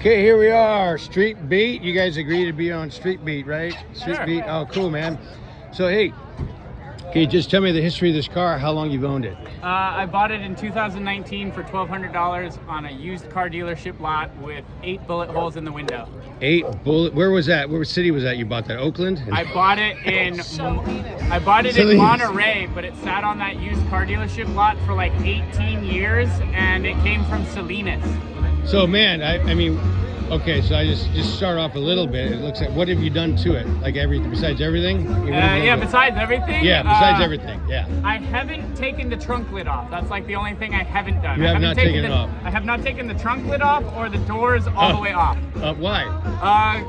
Okay, here we are, Street Beat. You guys agree to be on Street Beat, right? Street Sure. Beat. Oh, cool, man. So, hey, can you just tell me the history of this car, how long you've owned it? I bought it in 2019 for $1,200 on a used car dealership lot with 8 bullet holes in the window. 8 bullet. Where was that? Where city was that you bought that? Oakland? I bought it in Salinas. Monterey, but it sat on that used car dealership lot for like 18 years, and it came from Salinas. So, man, I mean, okay, so I just start off a little bit. It looks like, what have you done to it? Like everything, besides everything? Besides everything. Yeah, besides everything, yeah. I haven't taken the trunk lid off. That's like the only thing I haven't done. You have not taken it off. I have not taken the trunk lid off or the doors all the way off. Why?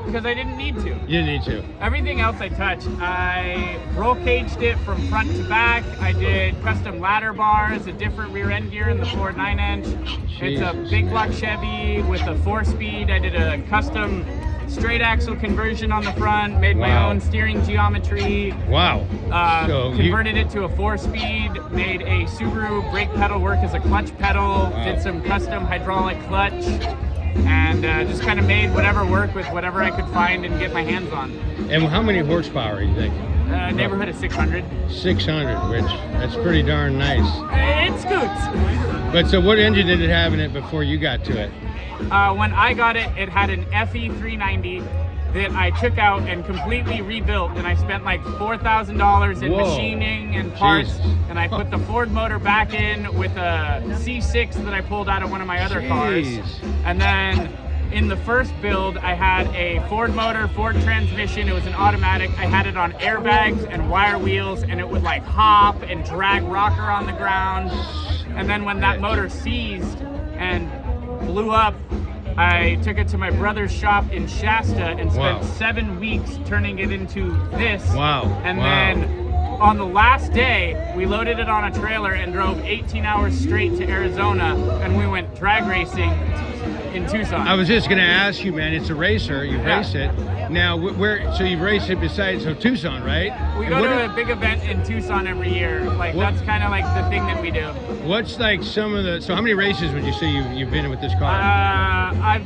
Because I didn't need to. You didn't need to. Everything else I touched, I roll caged it from front to back. I did custom ladder bars, a different rear end gear in the Ford 9-inch. It's a big block Chevy with a 4-speed. I did a custom straight axle conversion on the front, made my own steering geometry. Wow. Converted it to a 4-speed, made a Subaru brake pedal work as a clutch pedal, did some custom hydraulic clutch, and just kind of made whatever work with whatever I could find and get my hands on. And how many horsepower do you think? Neighborhood of 600. 600, which that's pretty darn nice. It scoots. But so what engine did it have in it before you got to it? When I got it, it had an FE 390 that I took out and completely rebuilt, and I spent like $4,000 in machining and parts. Jesus. And I put the Ford motor back in with a C6 that I pulled out of one of my other cars. And then in the first build, I had a Ford motor, Ford transmission. It was an automatic. I had it on airbags and wire wheels, and it would like hop and drag rocker on the ground. And then when that motor seized and blew up, I took it to my brother's shop in Shasta and spent 7 weeks turning it into this. And then on the last day, we loaded it on a trailer and drove 18 hours straight to Arizona, and we went drag racing in Tucson. I was just going to ask you, man, it's a racer, you race it. Now, so you've raced it besides, Tucson, right? We go to a big event in Tucson every year. Like, that's kind of like the thing that we do. What's like some of the, so how many races would you say you've been in with this car? I've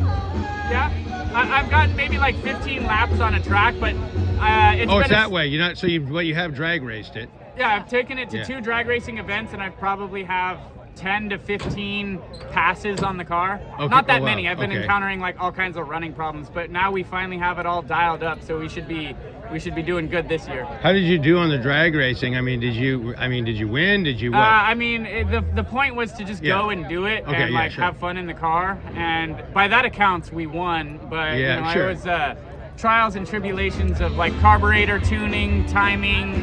gotten maybe like 15 laps on a track, but it's that way. You're not, so you have drag raced it. Yeah, I've taken it to 2 drag racing events, and I probably have 10 to 15 passes on the car. Not that many. I've been encountering like all kinds of running problems, but now we finally have it all dialed up, so we should be doing good this year. How did you do on the drag racing? I mean, did you win? Did you what? I mean, the point was to just go and do it and have fun in the car, and by that accounts we won, but it was trials and tribulations of like carburetor tuning, timing.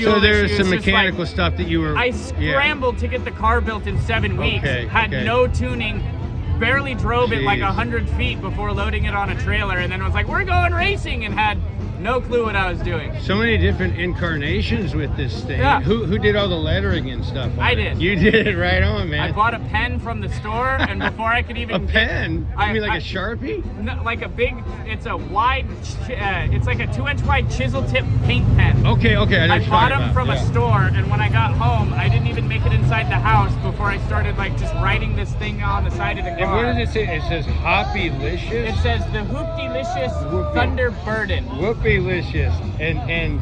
So there's some mechanical stuff that you were... I scrambled to get the car built in 7 weeks, had no tuning, barely drove it like 100 feet before loading it on a trailer, and then was like, we're going racing, and had no clue what I was doing. So many different incarnations with this thing. Yeah. Who did all the lettering and stuff? I did. You did it right on, man. I bought a pen from the store, and before I could even a pen? You mean like a Sharpie? No, like a big, it's a wide, it's like a 2-inch wide chisel tip paint pen. Okay. I bought them from a store, and when I got home, I didn't even make it inside the house before I started like just writing this thing on the side of the car. And what does it say? It says Hoppy-licious? It says the Hoop-delicious Thunderburden. Whoopie-licious. And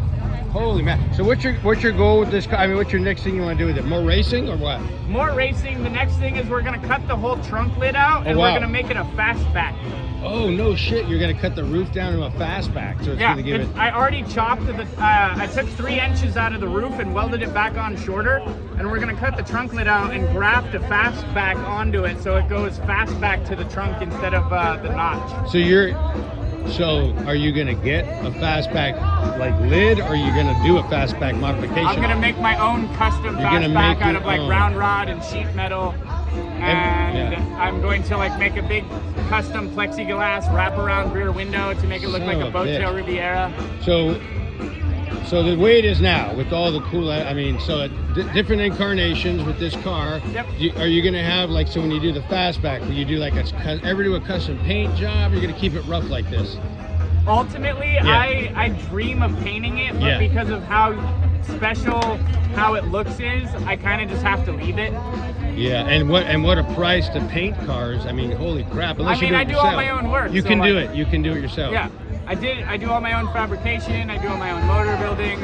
holy man. So what's your goal with this car? I mean, what's your next thing you want to do with it? More racing or what? More racing. The next thing is we're going to cut the whole trunk lid out, and we're going to make it a fastback. Oh, no shit. You're going to cut the roof down to a fastback. So it's going to give it... I already chopped I took 3 inches out of the roof and welded it back on shorter, and we're going to cut the trunk lid out and graft a fastback onto it so it goes fastback to the trunk instead of the notch. So are you going to get a fastback like lid, or are you going to do a fastback modification? I'm going to make my own custom fastback out of like round rod and sheet metal. And I'm going to like make a big custom plexiglass wraparound rear window to make it look like a Boat Tail Riviera. So the way it is now, with all the cool, different incarnations with this car. Yep. Are you going to have like, so when you do the fastback, will you do like ever do a custom paint job? Or are you going to keep it rough like this? Ultimately, I dream of painting it, but because of how special how it looks is, I kind of just have to leave it. Yeah, and what a price to paint cars. I mean, holy crap! Unless I mean, you do it I do all yourself. my own work, You so, can do like- it. You can do it yourself. Yeah, I do all my own fabrication. I do all my own motor building.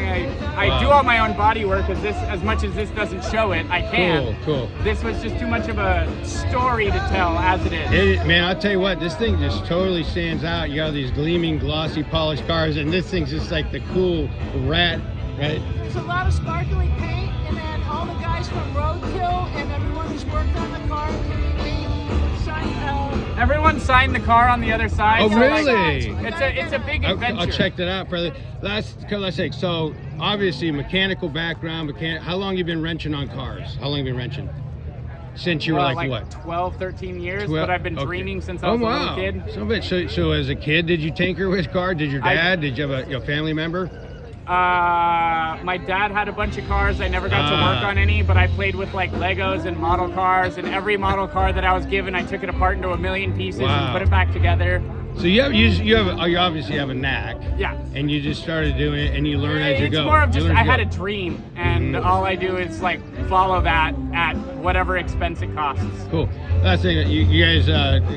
I Wow. do all my own body work. As much as this doesn't show it, I can. Cool. This was just too much of a story to tell as it is. Man, I'll tell you what, this thing just totally stands out. You got all these gleaming, glossy, polished cars, and this thing's just like the cool rat, right? There's a lot of sparkly paint, and then all the guys from Roadkill and everyone who's worked on the car, Everyone signed the car on the other side. Oh, so, like, really? it's a big adventure. I'll check that out, brother. Let's say, so obviously mechanical background, how long you been wrenching on cars? How long you been wrenching? Since you were Well, like what? 12, 13 years, 12? but I've been Okay. dreaming since I was a little kid. So, so as a kid, did you tinker with cars? Did your dad? Did you have a family member? My dad had a bunch of cars. I never got to work on any, but I played with like Legos and model cars, and every model car that I was given, I took it apart into a million pieces Wow. and put it back together. So you obviously have a knack. Yeah. And you just started doing it, and you learn as you It's go. more of You just learn as I you had a go. dream, and all I do is like follow that at whatever expense it costs. Cool. Last thing, you guys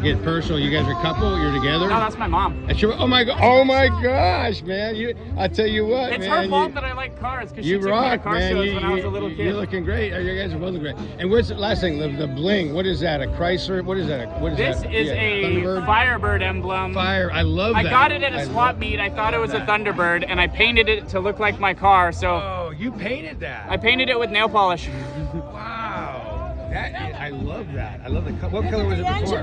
get personal. You guys are a couple. You're together. No, that's my mom. That's your, oh my gosh, man! I tell you what, It's man. her fault that I like cars because she You took me to rock, car man. shows when I was a little kid. You're looking great. You guys are both looking great. And what's the last thing? The bling. What is that? A Chrysler? What is that? What is This that? is Yeah, a Thunderbird? Firebird emblem. Fire. I love I that. got it at a I swap love- meet. I thought it was a that. Thunderbird, and I painted it to look like my car. So Oh, you painted that. I painted it with nail polish. Wow. I love that. I love the color. What color was it before?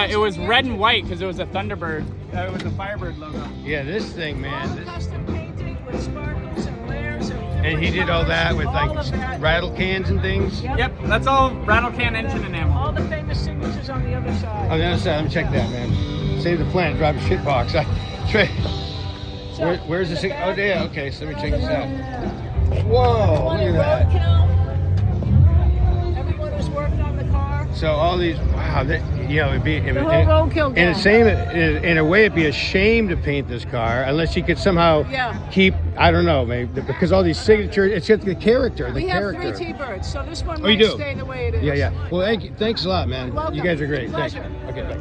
It was red and white because it was a Thunderbird. It was a Firebird logo. Yeah, this thing, man. This, custom painted with sparkles and layers. and he did all that with like rattle cans and things. Yep, that's all rattle can engine enamel. All the famous signatures on the other side. On the other side, let me check that, man. Save the planet, drive a shit box. Where's the sig? Oh, yeah. Okay, so let me check this out. Whoa, One look in at that. Roadkill. Everyone who's worked on the car. So all these, wow, it'd be The whole Roadkill in gang. the same, in a way, it'd be a shame to paint this car unless you could somehow Yeah. keep, I don't know, maybe because all these signatures, it's just the character, We have character. 3 T-birds, so this one Oh, you might do? stay the way it is. Yeah. Well, thanks a lot, man. Welcome. You guys are great. Thanks. Pleasure. Okay, bye.